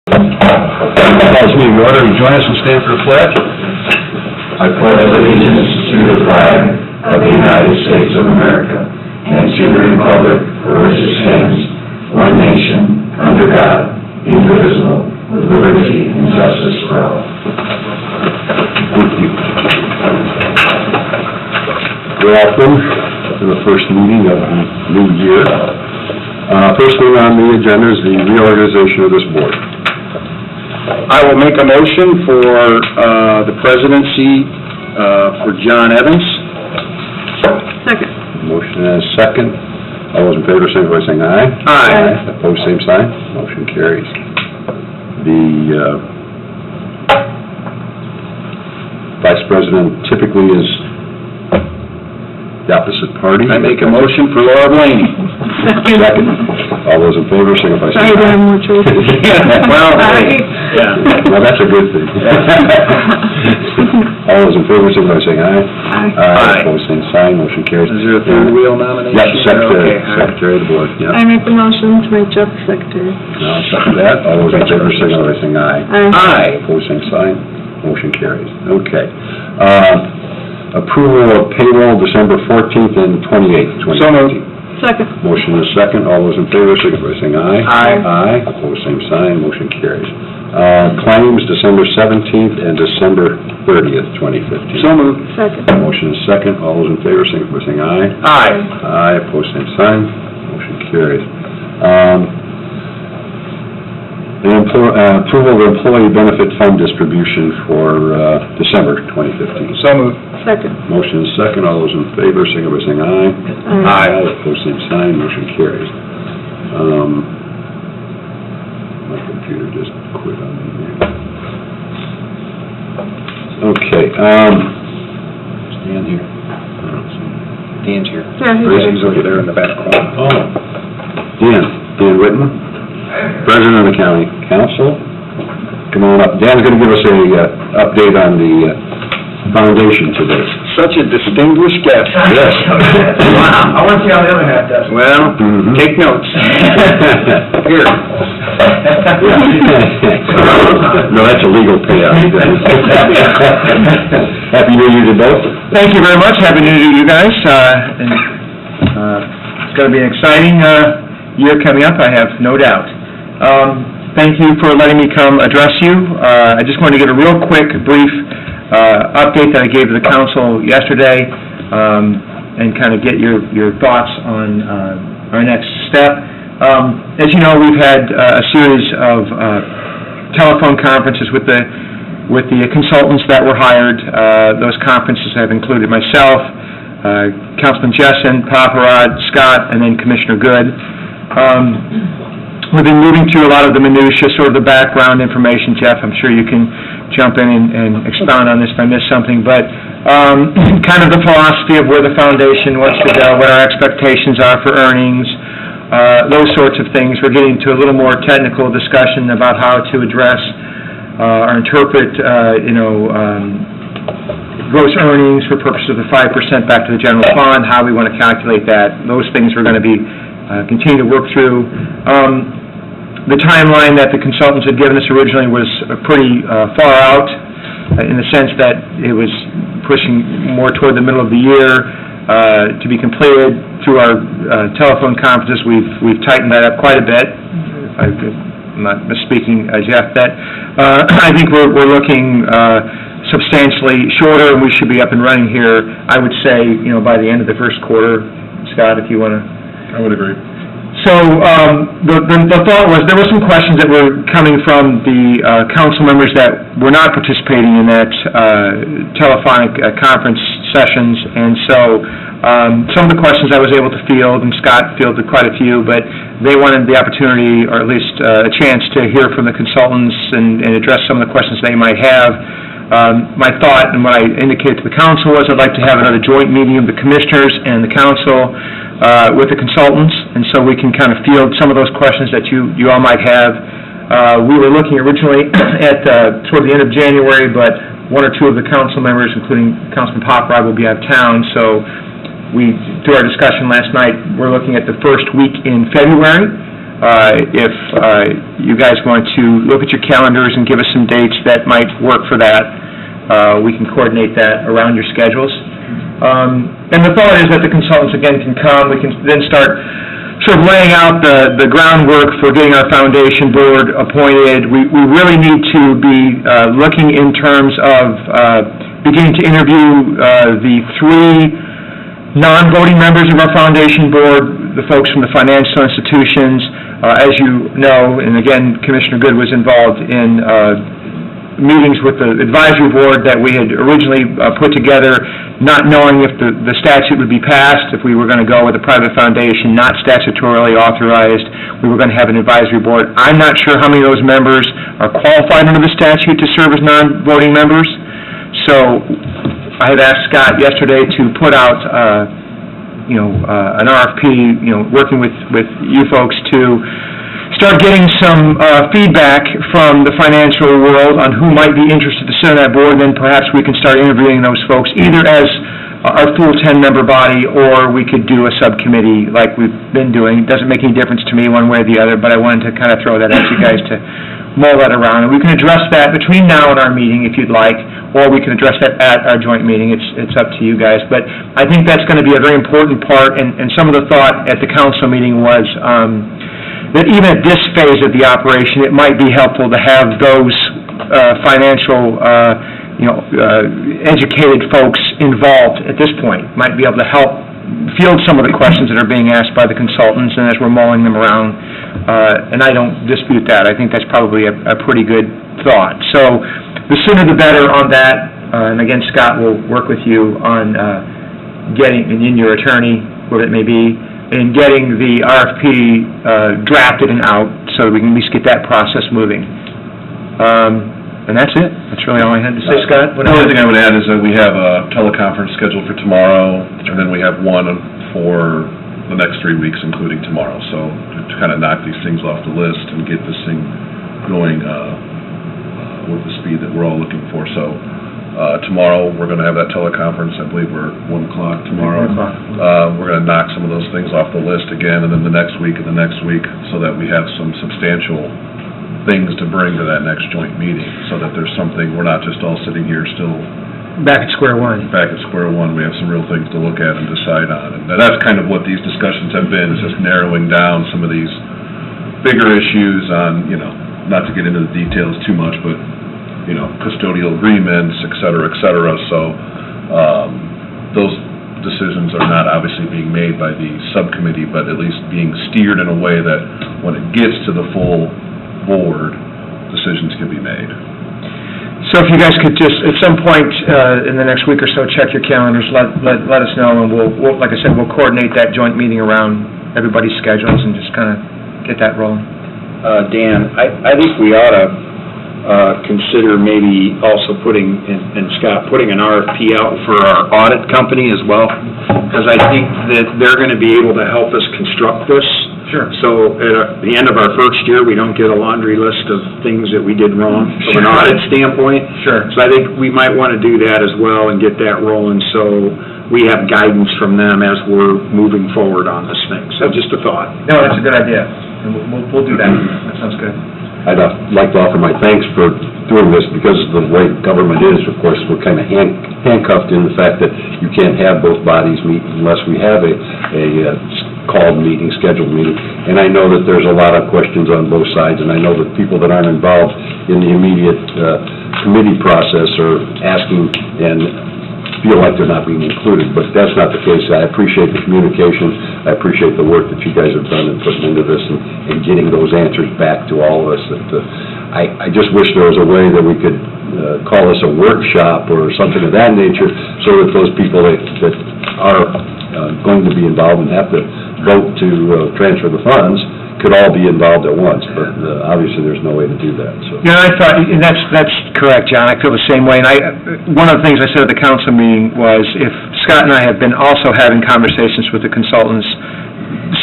Calls meeting to order. Join us and stand for the pledge. I pledge allegiance to the flag of the United States of America and to the republic for which it stands, one nation, under God, indivisible, with liberty and justice for all. Thank you. Welcome to the first meeting of the new year. First thing on the agenda is the reorganization of this board. I will make a motion for the presidency for John Evans. Second. Motion and a second. All those in favor, signify by saying aye. Aye. Opposed, same sign. Motion carries. The vice president typically is the opposite party. I make a motion for Laura Blaney. Second. All those in favor, signify by saying Sorry, aye. there are more choices. Well, Sorry. yeah. Well, that's a good thing. All those in favor, signify by saying aye. Aye. Opposed, same sign. Motion carries. Is there a third wheel nomination? Yep, secretary, Okay, all right. secretary of the board, yeah. I make the motion to make Jeff secretary. Now, second that, all those in favor, signify by saying aye. Aye. Opposed, same sign. Motion carries. Okay. Approval of payroll December 14th and 28th, 2015. So moved. Second. Motion is second. All those in favor, signify by saying aye. Aye. Aye. Opposed, same sign. Motion carries. Claims December 17th and December 30th, 2015. So moved. Second. Motion is second. All those in favor, signify by saying aye. Aye. Aye. Opposed, same sign. Motion carries. Approval of employee benefit fund distribution for December 2015. So moved. Second. Motion is second. All those in favor, signify by saying aye. Aye. Opposed, same sign. Motion carries. My computer just quit on me. Okay. Dan here. Dan's here. Yeah, he's here. He's over there in the back corner. Oh. Dan Whitten, President of the County Council. Come on up. Dan's going to give us a update on the foundation today. Such a distinguished guest. Yes. Wow. I want to see how the other half does. Well, take notes. Here. No, that's a legal payout. Happy New Year to both. Thank you very much. Happy New Year to you guys. It's going to be an exciting year coming up, I have no doubt. Thank you for letting me come address you. I just wanted to give a real quick, brief update that I gave to the council yesterday and kind of get your thoughts on our next step. As you know, we've had a series of telephone conferences with the consultants that were hired. Those conferences have included myself, Councilman Jessen, Paparad, Scott, and then Commissioner Good. We've been moving through a lot of the minutiae, sort of the background information. Jeff, I'm sure you can jump in and expound on this if I missed something, but kind of the philosophy of where the foundation wants to go, what our expectations are for earnings, those sorts of things. We're getting to a little more technical discussion about how to address or interpret, gross earnings for purposes of the 5% back to the general fund, how we want to calculate that. Those things we're going to be continue to work through. The timeline that the consultants had given us originally was pretty far out in the sense that it was pushing more toward the middle of the year to be completed. Through our telephone conferences, we've tightened that up quite a bit. I'm not misspeaking, Jeff, that I think we're looking substantially shorter, and we should be up and running here, I would say, by the end of the first quarter. Scott, if you want to... I would agree. So the thought was there were some questions that were coming from the council members that were not participating in that telephonic conference sessions, and so some of the questions I was able to field, and Scott fielded quite a few, but they wanted the opportunity, or at least a chance, to hear from the consultants and address some of the questions they might have. My thought and what I indicated to the council was I'd like to have another joint meeting of the commissioners and the council with the consultants, and so we can kind of field some of those questions that you all might have. We were looking originally at toward the end of January, but one or two of the council members, including Councilman Paparad, will be out of town, so through our discussion last night, we're looking at the first week in February. If you guys want to look at your calendars and give us some dates that might work for that, we can coordinate that around your schedules. And the thought is that the consultants, again, can come. We can then start sort of laying out the groundwork for getting our foundation board appointed. We really need to be looking in terms of beginning to interview the 3 non-voting members of our foundation board, the folks from the financial institutions. As you know, and again, Commissioner Good was involved in meetings with the advisory board that we had originally put together, not knowing if the statute would be passed, if we were going to go with a private foundation, not statutorily authorized. We were going to have an advisory board. I'm not sure how many of those members are qualified under the statute to serve as non-voting members. So I had asked Scott yesterday to put out, an RFP, working with you folks to start getting some feedback from the financial world on who might be interested to sit on that board, then perhaps we can start interviewing those folks either as our full 10-member body, or we could do a subcommittee like we've been doing. It doesn't make any difference to me one way or the other, but I wanted to kind of throw that at you guys to mull that around. And we can address that between now and our meeting if you'd like, or we can address that at our joint meeting. It's up to you guys. But I think that's going to be a very important part, and some of the thought at the council meeting was that even at this phase of the operation, it might be helpful to have those financial, educated folks involved at this point. Might be able to help field some of the questions that are being asked by the consultants, and as we're mulling them around, and I don't dispute that. I think that's probably a pretty good thought. So the sooner the better on that, and again, Scott will work with you on getting, and in your attorney, whoever it may be, in getting the RFP drafted and out so that we can at least get that process moving. And that's it. That's really all I had to say, Scott. The only thing I would add is that we have a teleconference scheduled for tomorrow, and then we have one for the next 3 weeks, including tomorrow. So to kind of knock these things off the list and get this thing going with the speed that we're all looking for. So tomorrow, we're going to have that teleconference. I believe we're 1 o'clock tomorrow. 1 o'clock. We're going to knock some of those things off the list again, and then the next week and the next week, so that we have some substantial things to bring to that next joint meeting, so that there's something, we're not just all sitting here still Back at square one. back at square one. We have some real things to look at and decide on. And that's kind of what these discussions have been, is just narrowing down some of these bigger issues on, not to get into the details too much, but custodial agreements, et cetera, et cetera. So those decisions are not obviously being made by the subcommittee, but at least being steered in a way that when it gets to the full board, decisions can be made. So if you guys could just, at some point in the next week or so, check your calendars, let us know, and we'll, like I said, we'll coordinate that joint meeting around everybody's schedules and just kind of get that rolling. Dan, I think we ought to consider maybe also putting, and Scott, putting an RFP out for our audit company as well, because I think that they're going to be able to help us construct this. Sure. So at the end of our first year, we don't get a laundry list of things that we did wrong from an audit standpoint. Sure. So I think we might want to do that as well and get that rolling, so we have guidance from them as we're moving forward on this thing. So just a thought. No, that's a good idea, and we'll do that. That sounds good. I'd like to offer my thanks for doing this, because of the way government is. Of course, we're kind of handcuffed in the fact that you can't have both bodies meet unless we have a called meeting, scheduled meeting. And I know that there's a lot of questions on both sides, and I know that people that aren't involved in the immediate committee process are asking and feel like they're not being included, but that's not the case. I appreciate the communication. I appreciate the work that you guys have done in putting into this and getting those answers back to all of us. I just wish there was a way that we could call this a workshop or something of that nature, so that those people that are going to be involved and have to vote to transfer the funds could all be involved at once, but obviously there's no way to do that. So. Yeah, I thought, and that's correct, John. I feel the same way. And one of the things I said at the council meeting was, if Scott and I have been also having conversations with the consultants,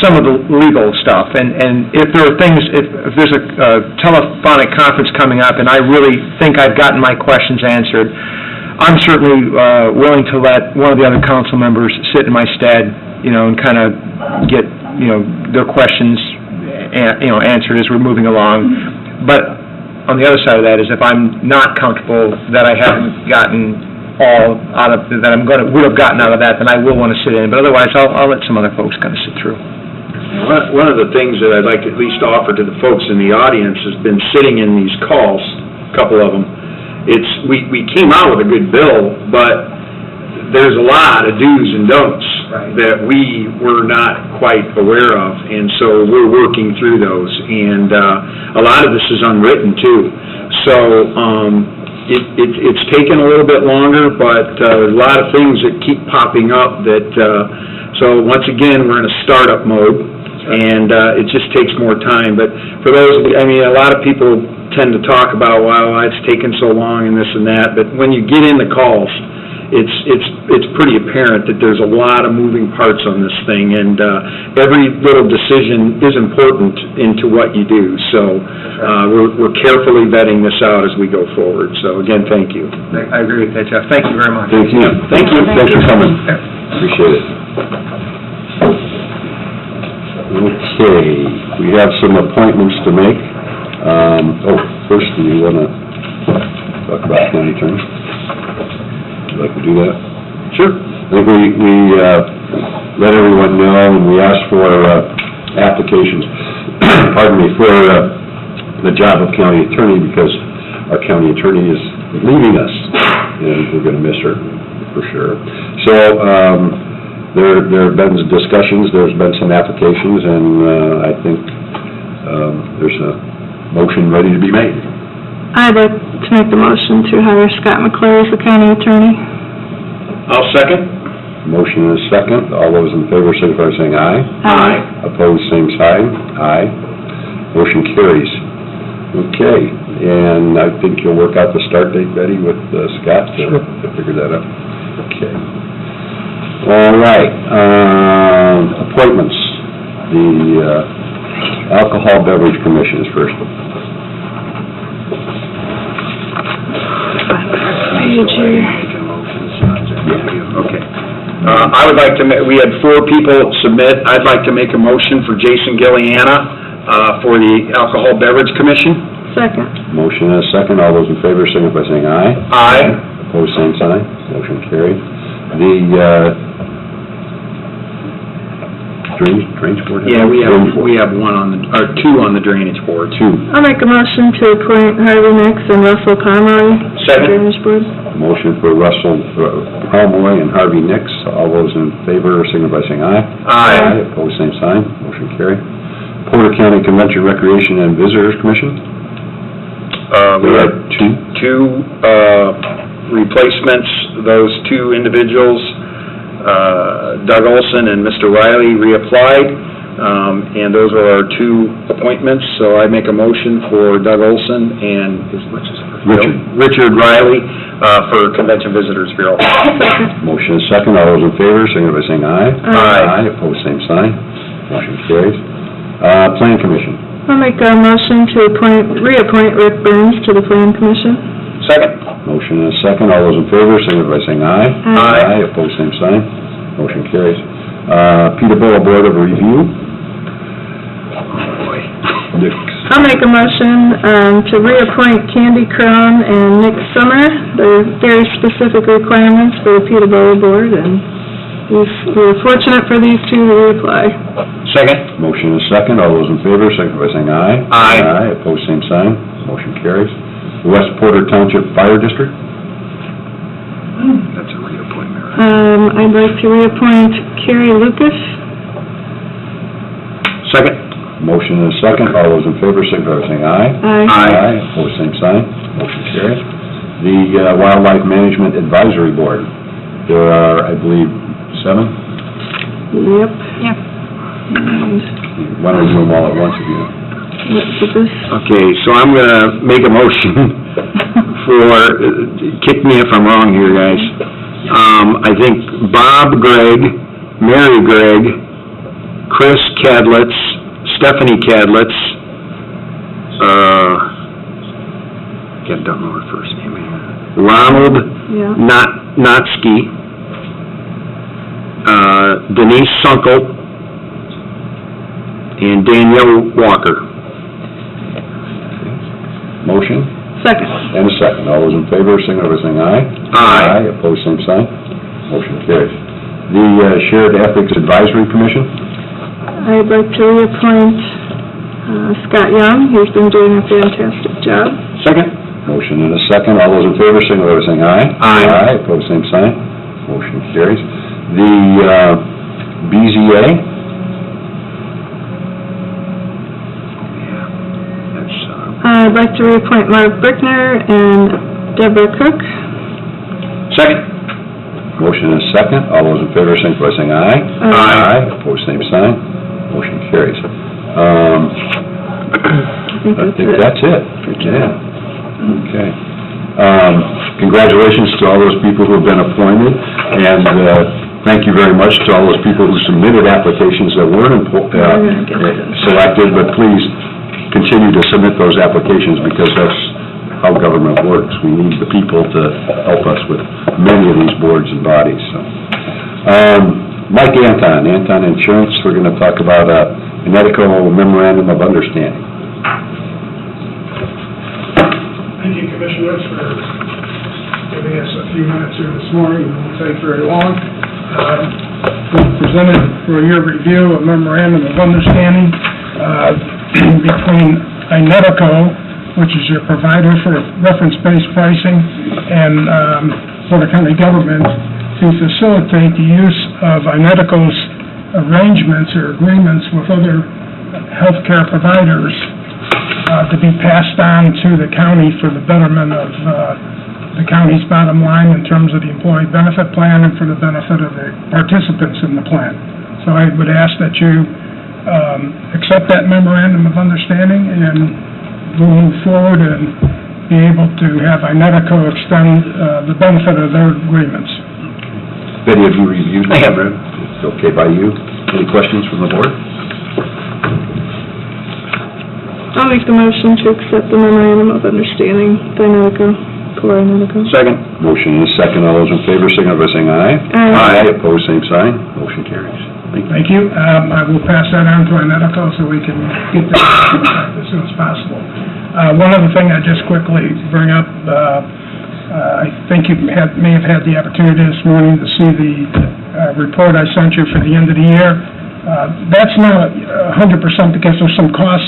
some of the legal stuff, and if there are things, if there's a telephonic conference coming up, and I really think I've gotten my questions answered, I'm certainly willing to let one of the other council members sit in my stead, and kind of get, their questions answered as we're moving along. But on the other side of that is if I'm not comfortable that I haven't gotten all out of, that would have gotten out of that, then I will want to sit in. But otherwise, I'll let some other folks kind of sit through. One of the things that I'd like to at least offer to the folks in the audience has been sitting in these calls, a couple of them. We came out with a good bill, but there's a lot of do's and don'ts that we were not quite aware of, and so we're working through those. And a lot of this is unwritten, too. So it's taken a little bit longer, but a lot of things that keep popping up that, so once again, we're in a startup mode, and it just takes more time. But for those, a lot of people tend to talk about, wow, it's taken so long and this and that, but when you get in the calls, it's pretty apparent that there's a lot of moving parts on this thing, and every little decision is important into what you do. So we're carefully vetting this out as we go forward. So again, thank you. I agree with that, Jeff. Thank you very much. Thank you. Thank you. Thanks for coming. Appreciate it. Okay, we have some appointments to make. First, do you want to talk about county attorney? Would you like to do that? Sure. I think we let everyone know, and we asked for applications, pardon me, for the job of county attorney, because our county attorney is leaving us, and we're going to miss her, for sure. So, there have been discussions, there's been some applications, and I think there's a motion ready to be made. I'd like to make the motion to hire Scott McClure as the county attorney. I'll second. Motion is second. All those in favor signify by saying aye. Aye. Opposed, same sign. Aye. Motion carries. Okay, and I think you'll work out the start date, Betty, with Scott to figure that out. Okay. All right, appointments. The Alcohol Beverage Commission is first. Okay. I would like to, we had 4 people submit. I'd like to make a motion for Jason Gilliana for the Alcohol Beverage Commission. Second. Motion is second. All those in favor signify by saying aye. Aye. Opposed, same sign. Motion carried. The Drainage Board? Yeah, we have 2 on the Drainage Board. 2. I'll make a motion to appoint Harvey Nix and Russell Pomeroy to the Second. Drainage Board. Motion for Russell Pomeroy and Harvey Nix. All those in favor signify by saying aye. Aye. Opposed, same sign. Motion carried. Porter County Convention, Recreation, and Visitors Commission. We There have are 2. 2 replacements. Those 2 individuals, Doug Olson and Mr. Riley, reapplied, and those are our 2 appointments. So I make a motion for Doug Olson and Richard Riley for Convention Visitors Bureau. Motion is second. All those in favor signify by saying aye. Aye. Opposed, same sign. Motion carries. Plan Commission. I'll make a motion to reappoint Rick Burns to the Plan Commission. Second. Motion is second. All those in favor signify by saying aye. Aye. Opposed, same sign. Motion carries. Peterborough Board of Review. I'll make a motion to reappoint Candy Cron and Nick Summer. There are very specific requirements for the Peterborough Board, and we're fortunate for these 2 to reapply. Second. Motion is second. All those in favor signify by saying aye. Aye. Opposed, same sign. Motion carries. West Porter Township Fire District. That's a reappointment. I'd like to reappoint Carrie Lucas. Second. Motion is second. All those in favor signify by saying aye. Aye. Opposed, same sign. Motion carries. The Wildlife Management Advisory Board. There are, I believe, 7? Yep. Yep. Why don't we do them all at once if you know? Okay, so I'm going to make a motion for, kick me if I'm wrong here, guys. I think Bob Gregg, Mary Gregg, Chris Cadletts, Stephanie Cadletts, don't know her first name here, Ronald Notsky, Denise Sunkel, and Danielle Walker. Motion? Second. And a second. All those in favor, signify by saying aye. Aye. Opposed, same sign. Motion carries. The Shared Ethics Advisory Commission? I'd like to reappoint Scott Young. He's been doing a fantastic job. Second. Motion and a second. All those in favor, signify by saying aye. Aye. Aye. Opposed, same sign. Motion carries. The BZA? I'd like to reappoint Mark Brickner and Deborah Cook. Second. Motion and a second. All those in favor, signify by saying aye. Aye. Opposed, same sign. Motion carries. I think that's it. Yeah. Okay. Congratulations to all those people who have been appointed, and thank you very much to all those people who submitted applications that weren't selected, but please continue to submit those applications, because that's how government works. We need the people to help us with many of these boards and bodies, so. Mike Anton Insurance, we're going to talk about a Connecticut Memorandum of Understanding. Thank you, Commissioners, for giving us a few minutes here this morning. It won't take very long. We presented for your review a memorandum of understanding between Inedico, which is your provider for reference-based pricing, and Porter County government to facilitate the use of Inedico's arrangements or agreements with other healthcare providers to be passed on to the county for the betterment of the county's bottom line in terms of the employee benefit plan and for the benefit of the participants in the plan. So I would ask that you accept that memorandum of understanding, and we'll move forward and be able to have Inedico extend the benefit of their agreements. Betty, have you reviewed? I have, Rick. It's okay by you? Any questions from the board? I'll make the motion to accept the memorandum of understanding for Inedico. Second. Motion and a second. All those in favor, signify by saying aye. Aye. Opposed, same sign. Motion carries. Thank you. I will pass that on to Inedico so we can get this as soon as possible. One other thing I just quickly bring up, I think you may have had the opportunity this morning to see the report I sent you for the end of the year. That's not 100% because there's some cost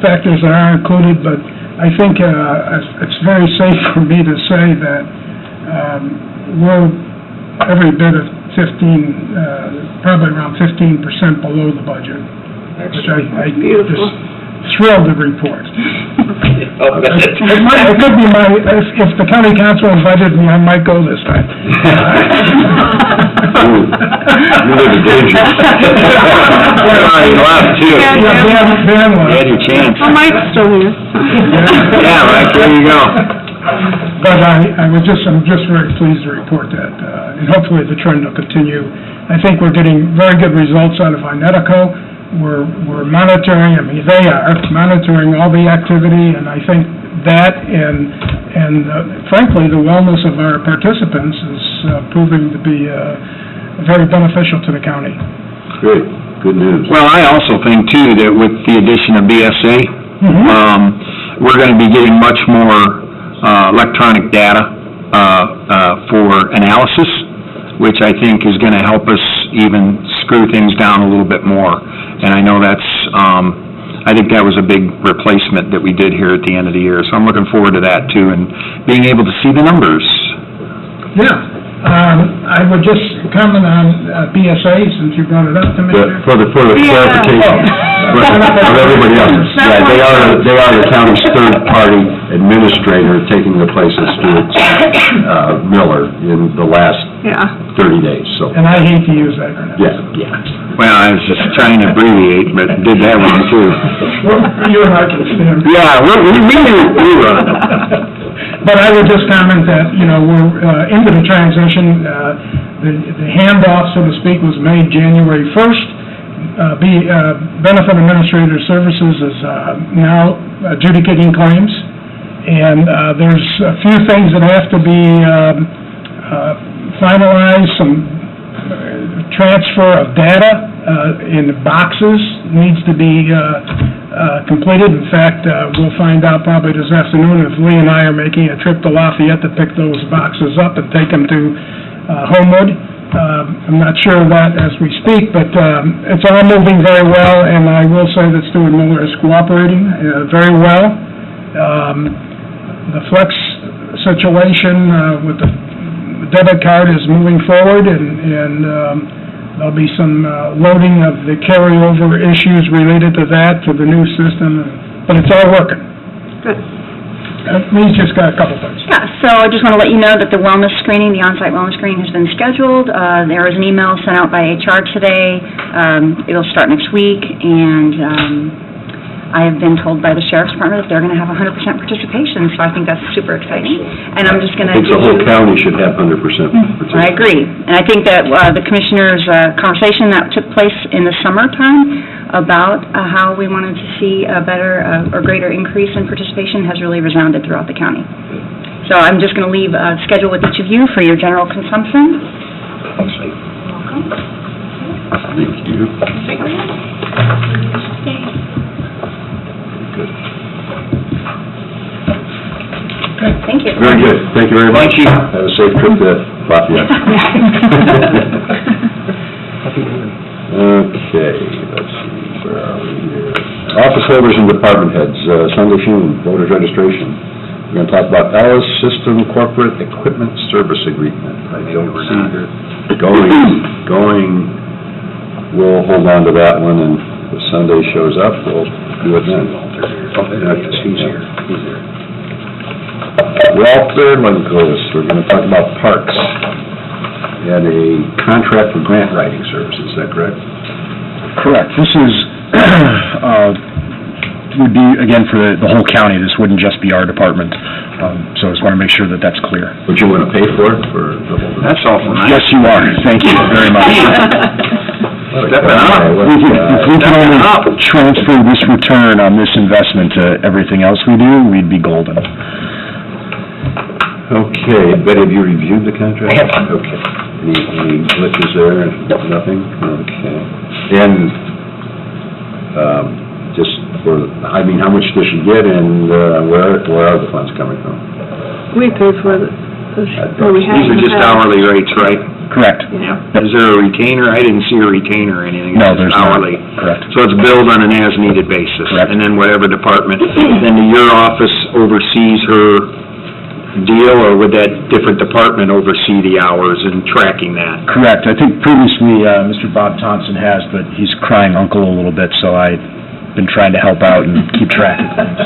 factors that are included, but I think it's very safe for me to say that we're every bit of probably around 15% below the budget, which I just thrilled to report. It could be if the county council invited me, I might go this time. You live in danger. You laughed too. Dan You had your chance. Well, Mike's still here. Yeah, Mike, there you go. But I'm just very pleased to report that, and hopefully the trend will continue. I think we're getting very good results out of Inedico. We're monitoring, they are monitoring all the activity, and I think that and frankly, the wellness of our participants is proving to be very beneficial to the county. Great. Good news. Well, I also think too that with the addition of BSA, we're going to be getting much more electronic data for analysis, which I think is going to help us even screw things down a little bit more. And I know that's, I think that was a big replacement that we did here at the end of the year. So I'm looking forward to that too, and being able to see the numbers. Yeah. I would just comment on BSA, since you brought it up to me. For the clarification of everybody else, yeah, they are the county's third-party administrator, taking the place of Stuart Miller in the last 30 days, so. And I hate to use that. Yeah. Well, I was just trying to abbreviate, but did that one too. You and I can stand. Yeah, we run. But I would just comment that, we're into the transition. The handoff, so to speak, was made January 1st. Benefit Administrator Services is now adjudicating claims. And there's a few things that have to be finalized, some transfer of data in boxes needs to be completed. In fact, we'll find out probably this afternoon if Lee and I are making a trip to Lafayette to pick those boxes up and take them to Homewood. I'm not sure of that as we speak, but it's all moving very well, and I will say that Stuart Miller is cooperating very well. The flex situation with the debit card is moving forward, and there'll be some loading of the carryover issues related to that, to the new system, but it's all working. Good. Lee's just got a couple things. Yeah, so I just want to let you know that the wellness screening, the on-site wellness screening has been scheduled. There was an email sent out by HR today. It'll start next week, and I have been told by the Sheriff's Department that they're going to have 100% participation, so I think that's super exciting. And I'm just going to... I think the whole county should have 100% participation. I agree. And I think that the Commissioners' conversation that took place in the summertime about how we wanted to see a better or greater increase in participation has really resounded throughout the county. So I'm just going to leave a schedule with each of you for your general consumption. Thank you. Good. Thank you. Very good. Thank you very much. Thank you. Have a safe trip to Lafayette. Okay, let's see, where are we here? Office holders and department heads, Sunday Fume, voters registration. We're going to talk about Ellis System Corporate Equipment Service Agreement. I don't see here. Going, we'll hold on to that one, and if Sunday shows up, we'll do it then. He's here. Walter Lundquist, we're going to talk about parks. We had a contract for grant writing services, is that correct? Correct. This is, would be, again, for the whole county. This wouldn't just be our department. So I just want to make sure that that's clear. Would you want to pay for it, for the whole? That's all for me. Yes, you are. Thank you very much. Stepping up. If we can only transfer this return on this investment to everything else we do, we'd be golden. Okay, Betty, have you reviewed the contract? I have. Okay. Any glitches there? Nothing? Okay. And, just for, I mean, how much does she get, and where are the funds coming from? We pay for the, or we have. These are just hourly rates, right? Correct. Yeah. Is there a retainer? I didn't see a retainer or anything. No, It's there's just not. hourly. Correct. So it's billed on an as-needed basis. Correct. And then whatever department, then your office oversees her deal, or would that different department oversee the hours and tracking that? Correct. I think previously, Mr. Bob Thompson has, but he's crying uncle a little bit, so I've been trying to help out and keep track of things.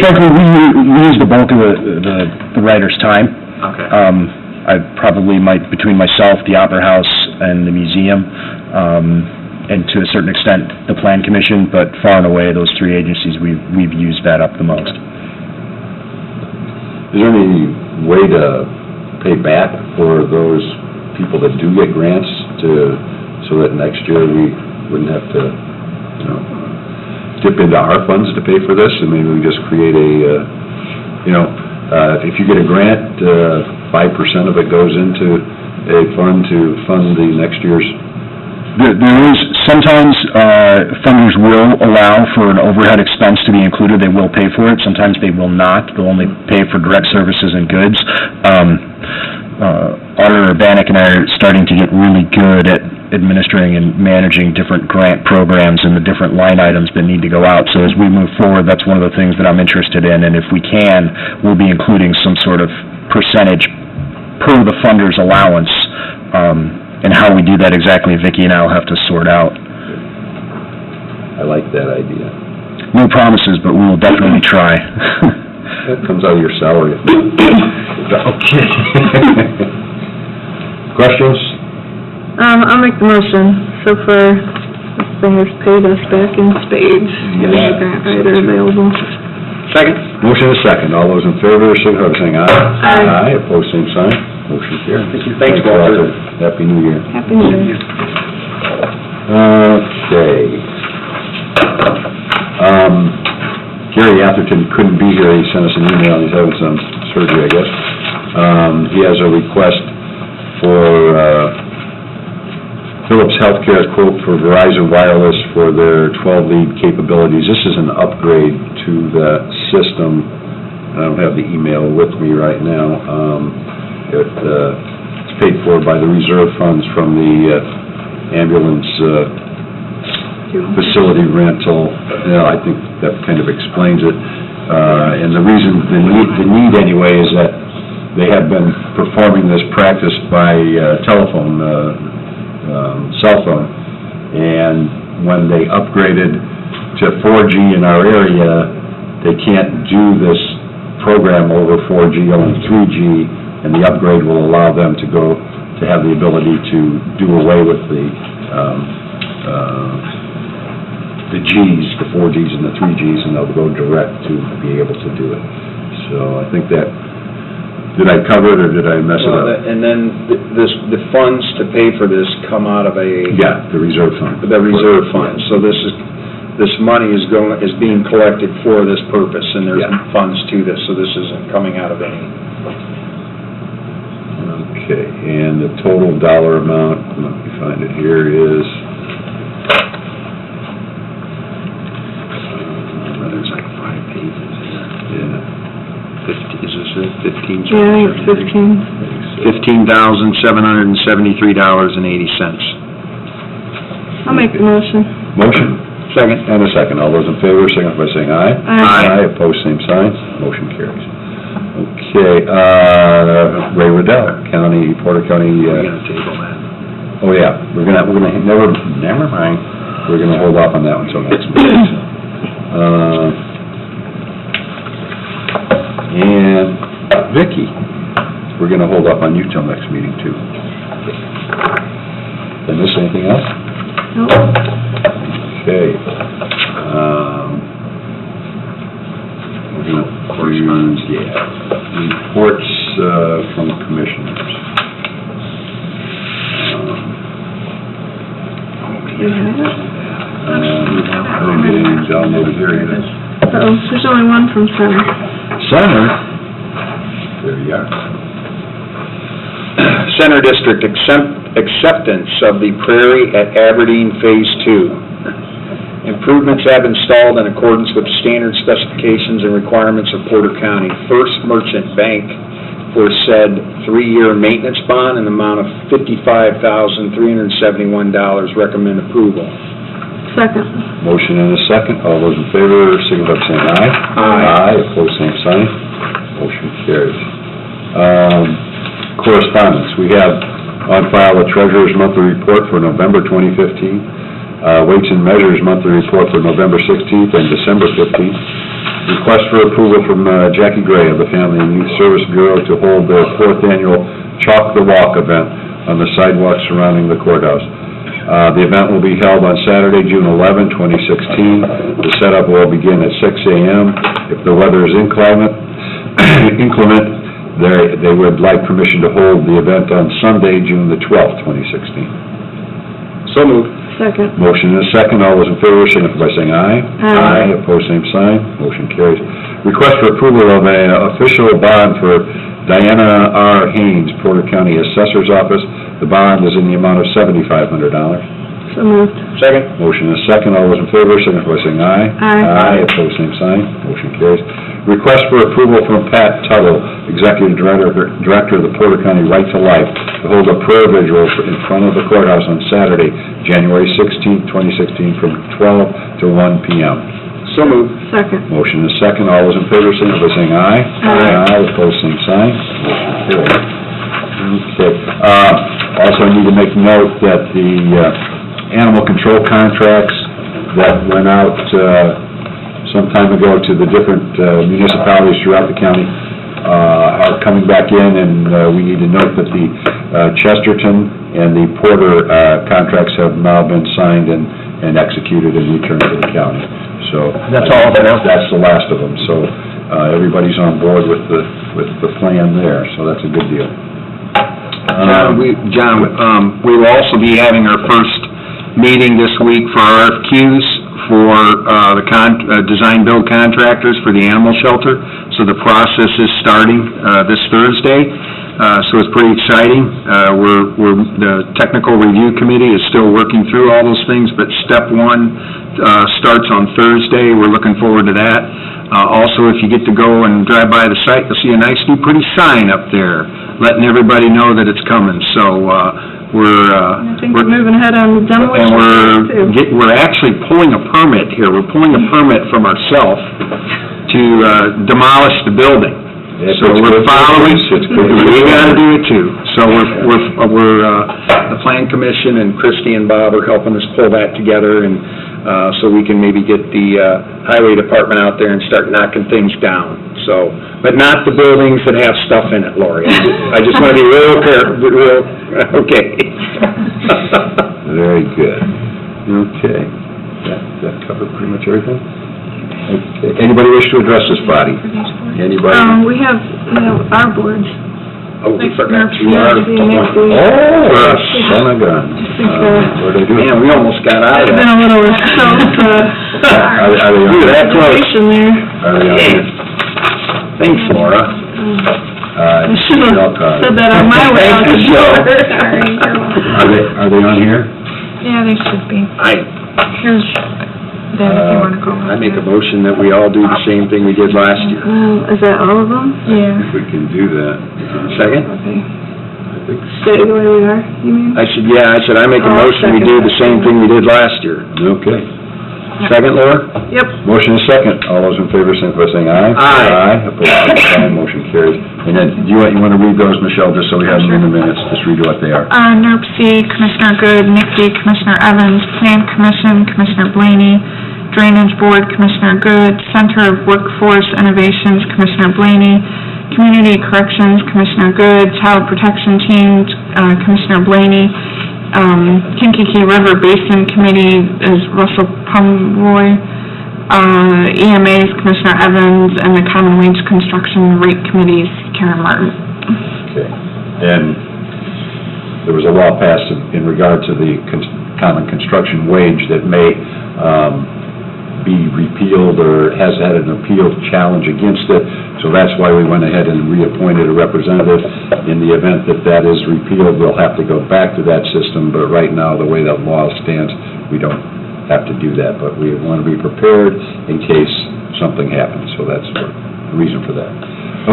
Frankly, we use the bulk of the writer's time. Okay. I probably might, between myself, the Opera House, and the museum, and to a certain extent, the Plan Commission, but far and away, those three agencies, we've used that up the most. Is there any way to pay back for those people that do get grants so that next year we wouldn't have to, dip into our funds to pay for this? I mean, we just create if you get a grant, 5% of it goes into a fund to fund the next year's. There is, sometimes funders will allow for an overhead expense to be included. They will pay for it. Sometimes they will not. They'll only pay for direct services and goods. Auditor Bannock and I are starting to get really good at administering and managing different grant programs and the different line items that need to go out. So as we move forward, that's one of the things that I'm interested in. And if we can, we'll be including some sort of percentage per the funder's allowance. And how we do that exactly, Vicki and I will have to sort out. I like that idea. No promises, but we will definitely try. That comes out of your salary. Okay. Questions? I'll make the motion. So far, this thing has paid us back in spades. Yes. Having a grant writer available. Second? Motion is second. All those in favor, signify by saying aye. Aye. Aye, opposed, same sign. Motion carried. Thanks, Walter. Happy New Year. Happy New Year. Okay. Gary Atherton couldn't be here. He sent us an email. He's having some surgery, I guess. He has a request for Philips Healthcare quote for Verizon Wireless for their 12-lead capabilities. This is an upgrade to the system. I don't have the email with me right now. It's paid for by the reserve funds from the ambulance facility rental. I think that kind of explains it. And the reason, the need anyway, is that they have been performing this practice by telephone, cell phone, and when they upgraded to 4G in our area, they can't do this program over 4G, only 3G, and the upgrade will allow them to have the ability to do away with the Gs, the 4Gs and the 3Gs, and they'll go direct to be able to do it. So I think that, did I cover it, or did I mess it up? And then the funds to pay for this come out of Yeah, the reserve fund. the reserve fund. So this money is being collected for this purpose, and there's Yeah. funds to this, so this isn't coming out of any. Okay, and the total dollar amount, let me find it here, is, There's like 5 pages here. yeah, 50, is this it? 15? Yeah, I think it's 15. $15,773.80. I'll make the motion. motion? Second. And a second. All those in favor, signify by saying aye. Aye. Opposed, same sign. Motion carries. Okay, Ray Riddell, Porter County, We're gonna table that. oh yeah, we're gonna, never mind. We're gonna hold off on that one until next meeting. And Vicki, we're gonna hold off on you till next meeting too. Did I miss anything else? Nope. Okay. Correspondence, yeah. Reports from commissioners. Do you have it? I didn't get anything downloaded here yet. Uh-oh, there's only one from Center. Center? There you are. Center District acceptance of the Prairie at Aberdeen Phase 2. Improvements have installed in accordance with standard specifications and requirements of Porter County. First Merchant Bank for said 3-year maintenance bond in the amount of $55,371. Recommend approval. Second. Motion and a second. All those in favor, signify by saying aye. Aye. Opposed, same sign. Motion carries. Correspondence. We have on file the Treasurer's Monthly Report for November 2015. Weights and Measures Monthly Report for November 16th and December 15th. Request for approval from Jackie Gray of the Family and Youth Service Bureau to hold their 4th annual Chalk the Walk event on the sidewalk surrounding the courthouse. The event will be held on Saturday, June 11, 2016. The setup will begin at 6 a.m. If the weather is inclement, they would like permission to hold the event on Sunday, June the 12th, 2016. So moved. Second. Motion and a second. All those in favor, signify by saying aye. Aye. Opposed, same sign. Motion carries. Request for approval of an official bond for Diana R. Haynes, Porter County Assessor's Office. The bond is in the amount of $7,500. So moved. Second. Motion and a second. All those in favor, signify by saying aye. Aye. Opposed, same sign. Motion carries. Request for approval from Pat Tuttle, Executive Director of the Porter County Right to Life, to hold a prayer vigil in front of the courthouse on Saturday, January 16, 2016, from 12 to 1 p.m. So moved. Second. Motion is second. All those in favor, signify by saying aye. Aye. Opposed, same sign. Motion carries. Okay. Also, I need to make note that the animal control contracts that went out some time ago to the different municipalities throughout the county are coming back in, and we need to note that the Chesterton and the Porter contracts have now been signed and executed and returned to the county. So That's all of them now? That's the last of them. So everybody's on board with the plan there, so that's a good deal. John, we will also be having our first meeting this week for RFQs for the design-build contractors for the animal shelter. So the process is starting this Thursday. So it's pretty exciting. The technical review committee is still working through all those things, but step one starts on Thursday. We're looking forward to that. Also, if you get to go and drive by the site, you'll see a nice new pretty sign up there, letting everybody know that it's coming. So I think we're moving ahead on the demolition. And we're actually pulling a permit here. We're pulling a permit from ourselves to demolish the building. So we're following, we gotta do it too. So the Plan Commission and Christie and Bob are helping us pull that together, and so we can maybe get the Highway Department out there and start knocking things down. So, but not the buildings that have stuff in it, Lori. I just wanna be real okay. Very good. Okay. That covered pretty much everything? Okay. Anybody wish to address this body? Anybody? We have our boards. Oh, we Like forgot Nerf, you are. Son of a gun. What are they doing? Man, we almost got out of Been that. a little Are they on? Dude, that close. there. Are they on here? Thanks, Laura. I should have said that on my way out the Thank you, door. Are they on here? Yeah, they should be. Here's, then if you wanna go. I make a motion that we all do the same thing we did last year. Is that all of them? Yeah. If we can do that. Second? Okay. I think Stay the way we are, you mean? I said I make a motion we do the same thing we did last year. Okay. Second, Laura? Yep. Motion is second. All those in favor, signify by saying aye. Aye. Aye. Opposed, same sign. Motion carries. And then, you want to read those, Michelle, just so we have them in the minutes? Just read what they are. NERC C, Commissioner Good, Nick D, Commissioner Evans, Plan Commission, Commissioner Blaney, Drainage Board, Commissioner Good, Center of Workforce Innovations, Commissioner Blaney, Community Corrections, Commissioner Good, Child Protection Team, Commissioner Blaney, Kankakee River Basin Committee is Russell Pomeroy, EMA's Commissioner Evans, and the Common Wage Construction Rate Committee's Karen Martin. Okay. And there was a law passed in regard to the common construction wage that may be repealed or has had an appeal challenge against it. So that's why we went ahead and reappointed a representative. In the event that that is repealed, we'll have to go back to that system, but right now, the way that law stands, we don't have to do that. But we want to be prepared in case something happens, so that's the reason for that.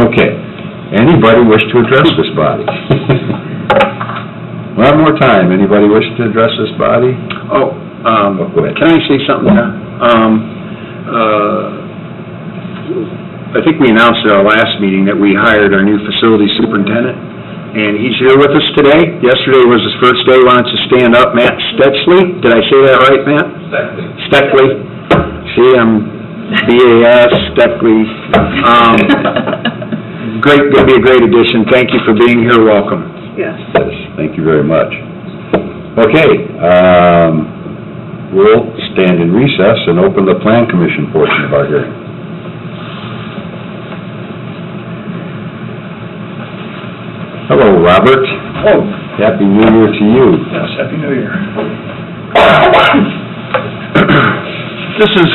Okay. Anybody wish to address this body? One more time, anybody wish to address this body? Oh, Go ahead. can I say something now? I think we announced at our last meeting that we hired our new facility superintendent, and he's here with us today. Yesterday was his first day. Why don't you stand up, Matt Stetchley? Did I say that right, Matt? Steckley. See, I'm B-A-S, Steckley. Great, going to be a great addition. Thank you for being here. Welcome. Yes. Yes, thank you very much. Okay, we'll stand in recess and open the Plan Commission portion of our hearing. Hello, Robert. Oh, Happy New Year to you. yes, Happy New Year. This is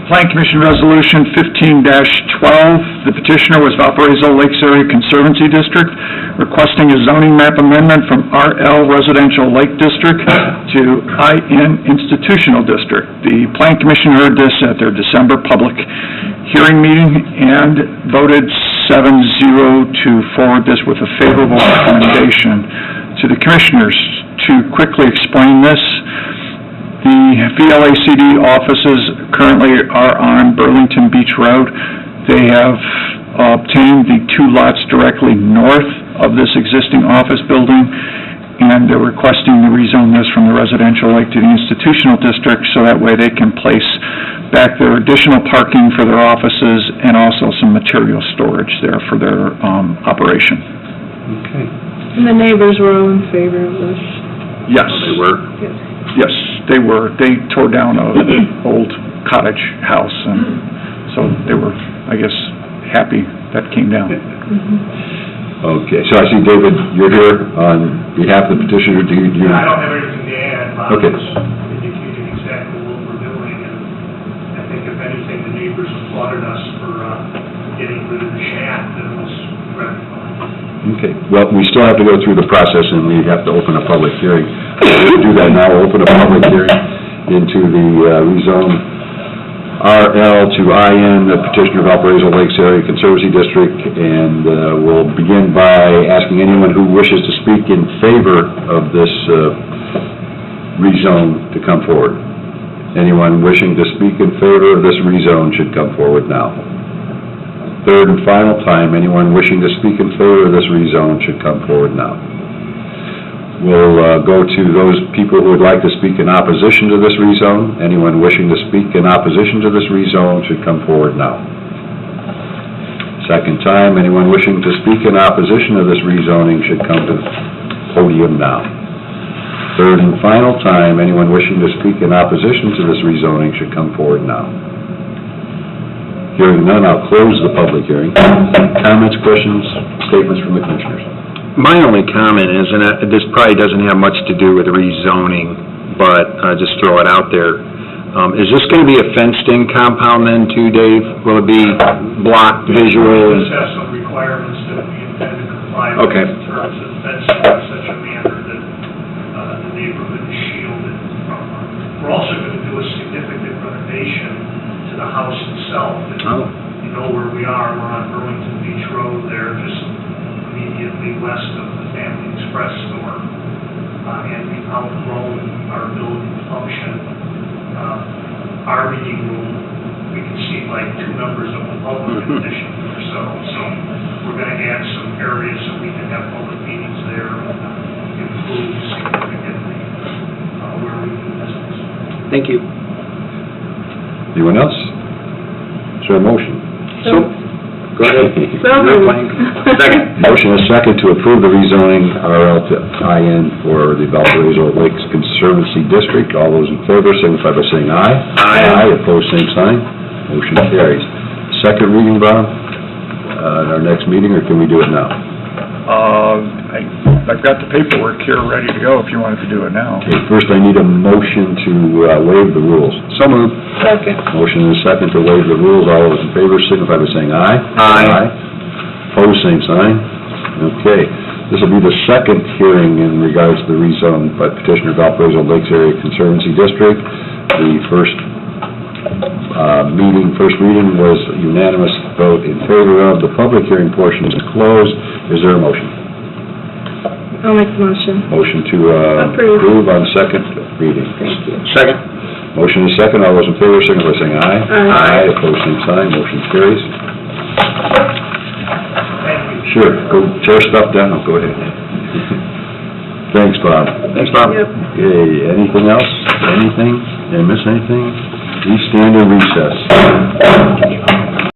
Plan Commission Resolution 15-12. The petitioner was Valparaiso Lakes Area Conservancy District, requesting a zoning map amendment from RL Residential Lake District to IN Institutional District. The Plan Commission heard this at their December public hearing meeting and voted 7-0 to forward this with a favorable recommendation to the commissioners. To quickly explain this, the VLACD offices currently are on Burlington Beach Road. They have obtained the two lots directly north of this existing office building, and they're requesting to rezone this from the residential lake to the institutional district, so that way they can place back their additional parking for their offices and also some material storage there for their operation. Okay. And the neighbors were all in favor of this. Yes. They were? Yes, they were. They tore down an old cottage house, and so they were, I guess, happy that came down. Okay, so I see, David, you're here on behalf of the petitioner. Do you? I don't have anything to add. Bob Okay. has indicated exactly what we're doing, and I think if anything, the neighbors applauded us for getting rid of the shack that was gratifying. Okay, well, we still have to go through the process, and we have to open a public hearing. We'll do that now, we'll open a public hearing into the rezone RL to IN, the petition of Valparaiso Lakes Area Conservancy District, and we'll begin by asking anyone who wishes to speak in favor of this rezone to come forward. Anyone wishing to speak in favor of this rezone should come forward now. Third and final time, anyone wishing to speak in favor of this rezone should come forward now. We'll go to those people who would like to speak in opposition to this rezone. Anyone wishing to speak in opposition to this rezone should come forward now. Second time, anyone wishing to speak in opposition to this rezoning should come to the podium now. Third and final time, anyone wishing to speak in opposition to this rezoning should come forward now. Hearing none, I'll close the public hearing. Comments, questions, statements from the commissioners? My only comment is, and this probably doesn't have much to do with rezoning, but just throw it out there. Is this going to be a fenced-in compound then too, Dave? Will it be blocked visual? This has some requirements that we intend to comply with Okay. in terms of fencing in such a manner that the neighborhood is shielded from. We're also going to do a significant renovation to the house itself. Oh. You know where we are, we're on Burlington Beach Road there, just immediately west of the Family Express store. And we've outgrown our ability to function. Our meeting room, we can seat like 2 members of the public in addition to ourselves. So we're going to add some areas so we can have public meetings there and improve significantly where we do business. Thank you. Anyone else? Is there a motion? Go ahead. Second. Motion is second to approve the rezoning RL to IN for the Valparaiso Lakes Conservancy District. All those in favor signify by saying aye. Aye. Opposed, same sign. Motion carries. Second reading, Bob, at our next meeting, or can we do it now? I've got the paperwork here ready to go if you wanted to do it now. Okay, first I need a motion to waive the rules. So moved. Second. Motion is second to waive the rules. All those in favor signify by saying aye. Aye. Opposed, same sign. Okay. This will be the second hearing in regards to the rezone by petitioner Valparaiso Lakes Area Conservancy District. The first first reading was unanimous vote in favor of. The public hearing portion is closed. Is there a motion? I'll make the motion. Motion to Approve. approve on second reading. Thank you. Second. Motion is second. All those in favor signify by saying aye. Aye. Opposed, same sign. Motion carries. Thank you. Sure, go tear stuff down, go ahead. Thanks, Bob. Thanks, Bob. Yep. Okay, anything else? Anything? Did I miss anything? We stand in recess.